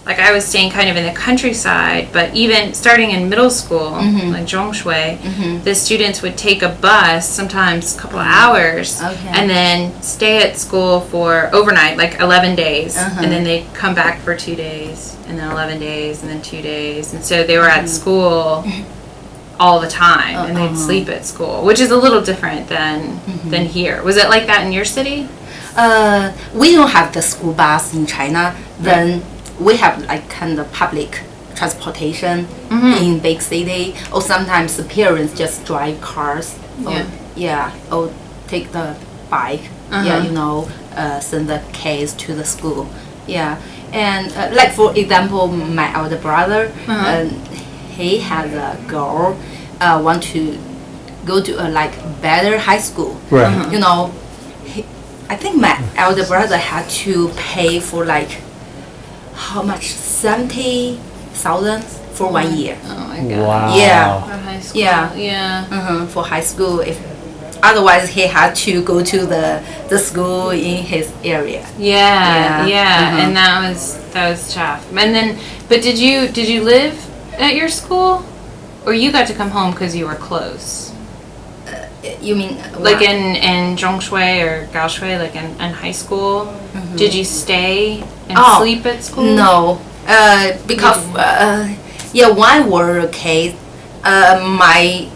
like I was staying kind of in the countryside, but even starting in middle school, like Zhongshui, the students would take a bus, sometimes a couple of hours, and then stay at school for overnight, like 11 days, and then they'd come back for 2 days, and then 11 days, and then 2 days, and so they were at school all the time, and they'd sleep at school, which is a little different than here. Was it like that in your city? We don't have the school bus in China. Then we have like kind of public transportation in big city, or sometimes the parents just drive cars. Or take the bike. Send the kids to the school. And like for example, my elder brother, he has a girl want to go to a like better high school. Right. I think my elder brother had to pay for like how much, 70,000 for 1 year. Oh my god! Wow. Yeah. For high school. Yeah. For high school, if otherwise he had to go to the school in his area. And that was tough. And then, but did you live at your school, or you got to come home because you were close? You mean like in Zhongshui or Gaoshui, like in high school? Did you stay and sleep at school? No, because when I was a kid, my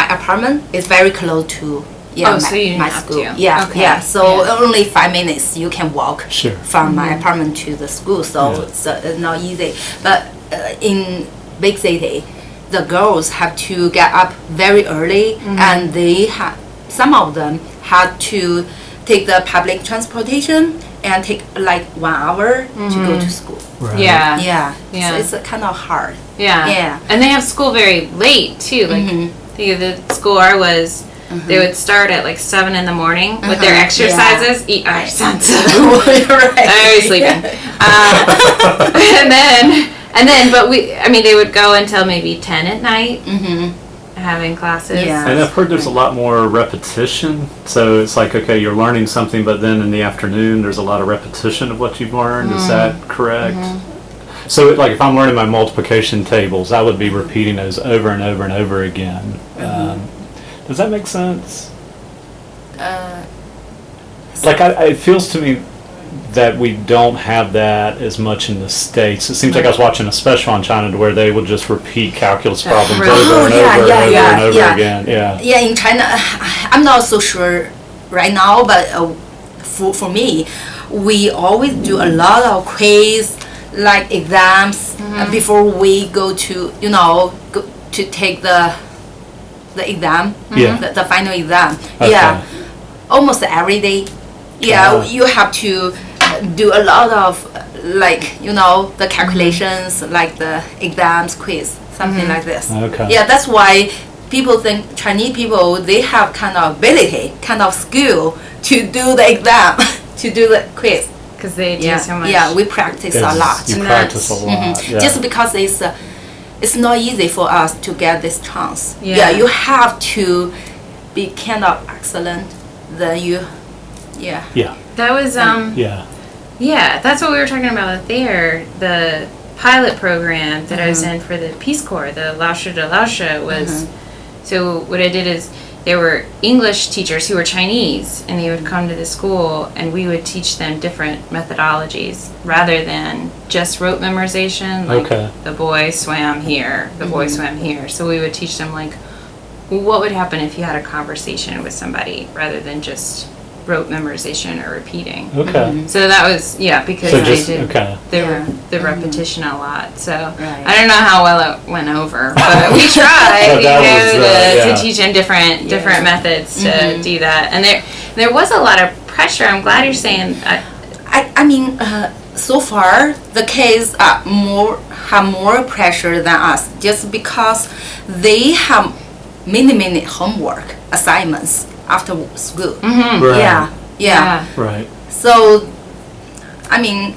apartment is very close to so you didn't my have school. to. So only 5 minutes you can walk from my apartment to the school. So it's not easy. But in big city, the girls have to get up very early, and some of them had to take the public transportation and take like 1 hour to go to school. Right. So it's kind of hard. And they have school very late too. Like the school I was, they would start at like 7 in the morning with their exercises. I sound so I was sleeping. And then, but they would go until maybe 10 at night, having classes. And I've heard there's a lot more repetition. So it's like, okay, you're learning something, but then in the afternoon, there's a lot of repetition of what you've learned. Is that correct? So like if I'm learning my multiplication tables, I would be repeating those over and over and over again. Does that make sense? It feels to me that we don't have that as much in the States. It seems like I was watching a special on China where they would just repeat calculus problems over and over again. Yeah, in China, I'm not so sure right now, but for me, we always do a lot of quiz, like exams, before we go to, to take the exam, the final exam. Okay. Almost every day. You have to do a lot of the calculations, like the exams, quiz, something like this. Okay. That's why people think Chinese people, they have kind of ability, kind of skill to do the exam, to do the quiz. Because they do so much. We practice a lot. You practice a lot. Just because it's not easy for us to get this chance. You have to be kind of excellent. Then you. That was that's what we were talking about there. The pilot program that I was in for the Peace Corps, the Laoshe de Laoshe, was so what I did is there were English teachers who were Chinese, and they would come to the school, and we would teach them different methodologies rather than just rote memorization, like the boy swam here, the boy swam here. So we would teach them like what would happen if you had a conversation with somebody rather than just rote memorization or repeating. So that was because I did the repetition a lot. So I don't know how well it went over, but we tried to teach them different methods to do that. And there was a lot of pressure. I'm glad you're saying that. I mean, so far the kids have more pressure than us, just because they have many homework assignments after school. Right. So, I mean,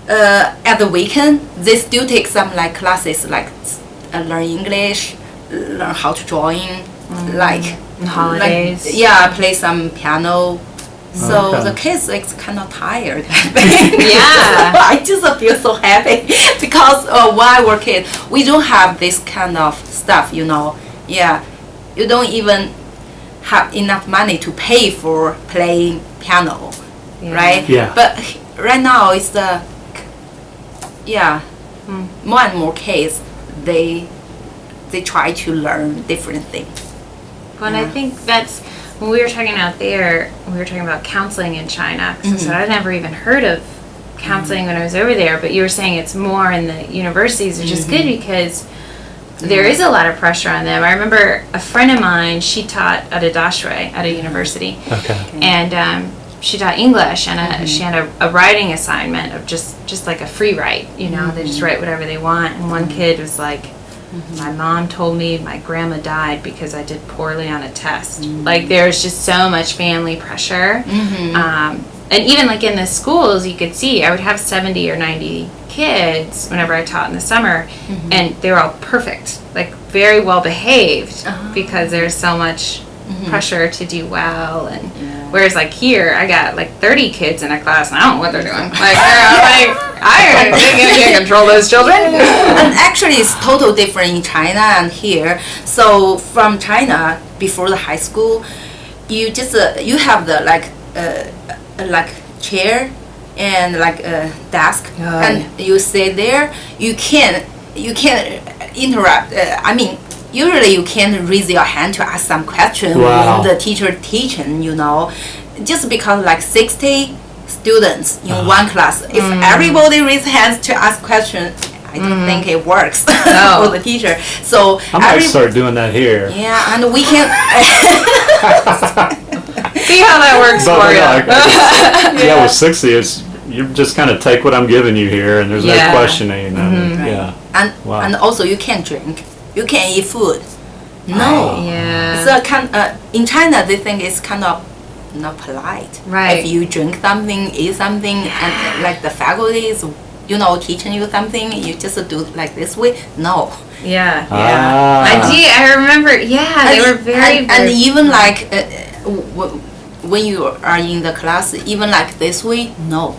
at the weekend, they still take some like classes, like learn English, learn how to drawing, like holidays. Play some piano, So Okay. the kids is kind of tired. Yeah. I just feel so happy because when I were kid, we don't have this kind of stuff, Yeah, you don't even have enough money to pay for playing piano, right? Yeah. But right now it's more and more kids they try to learn different things. Well, and I think that's when we were talking out there. We were talking about counseling in China. So I said I'd never even heard of counseling when I was over there. But you were saying it's more in the universities, which is good because there is a lot of pressure on them. I remember a friend of mine. She taught at a dashway at a university, and she taught English, and she had a writing assignment of just like a free write. They just write whatever they want. And one kid was like, my mom told me my grandma died because I did poorly on a test. Like there's just so much family pressure. And even like in the schools, you could see I would have 70 or 90 kids whenever I taught in the summer, and they were all perfect, like very well behaved because there's so much pressure to do well. And whereas like here, I got like 30 kids in a class, and I don't know what they're doing. I can't control those children. And actually, it's total different in China and here. So from China, before the high school, you just you have the like chair and like a desk, and you sit there. You can't interrupt. Usually you can raise your hand to ask some question when the teacher teaching. Just because like 60 students in one class. If everybody raises hands to ask questions, I don't think it works for the teacher. So I might start doing that here. Yeah, and we can see how that works for you. With 60, you just kind of take what I'm giving you here, and there's no questioning. And, and also you can't drink, you can't eat food. No. Yeah. So in China they think it's kind of not polite. Right. If you drink something, eat something, and like the faculty is, teaching you something, you just do like this way. No. Yeah. Yeah. I remember. Yeah, they were very. And even like when you are in the class, even like this way, no.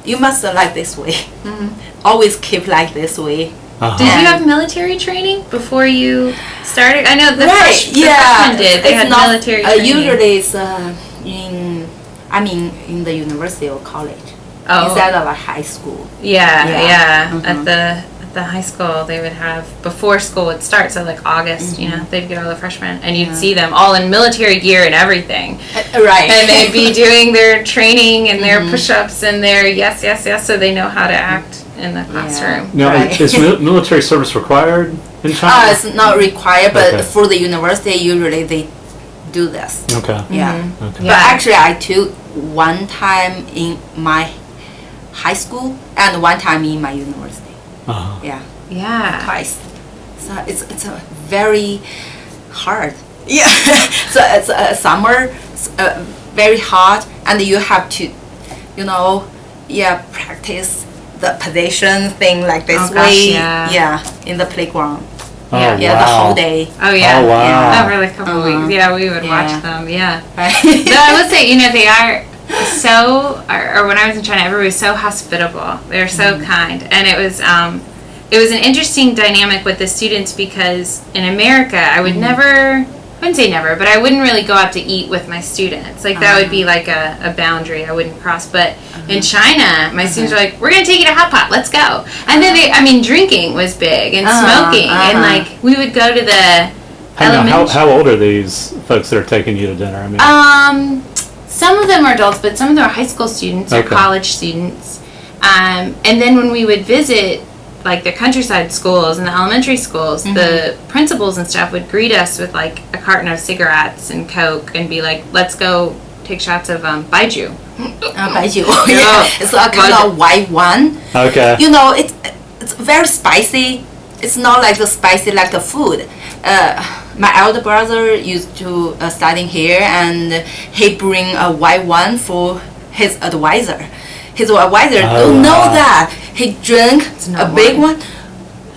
You must like this way. Always keep like this way. Did you have military training before you started? I know the freshmen did. They had military training. Usually it's in the university or college. Instead of a high school. At the high school they would have before school would start, so like August, they'd get all the freshmen and you'd see them all in military gear and everything. Right. And they'd be doing their training and their push-ups and their yes, so they know how to act in the classroom. Now, is military service required in China? It's not required, but for the university, usually they do this. Okay. Yeah. Okay. But actually, I took one time in my high school and one time in my university. Yeah. Twice. So it's a very hard. Yeah. So it's summer, very hot, and you have to, practice the position thing like this way. In the playground. The whole day. Oh yeah. Oh wow. Over like a couple weeks. Yeah, we would watch them. Yeah. Though I would say, they are so, or when I was in China, everybody was so hospitable. They're so kind, and it was an interesting dynamic with the students because in America, I would I wouldn't say never, but I wouldn't really go out to eat with my students. Like that would be like a boundary I wouldn't cross. But in China, my students were like, "We're gonna take you to hot pot. Let's go." And then drinking was big and smoking, and like we would go to the how old are these folks that are taking you to dinner? Some of them are adults, but some of them are high school students or college students. And then when we would visit like the countryside schools and the elementary schools, the principals and stuff would greet us with like a carton of cigarettes and Coke and be like, "Let's go take shots of baijiu." Baijiu. It's a kind of white one. Okay. It's very spicy. It's not like the spicy like the food. My elder brother used to studying here, and he bring a white one for his advisor. His advisor don't know that he drank a big one.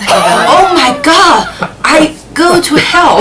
Oh my God! I go to hell.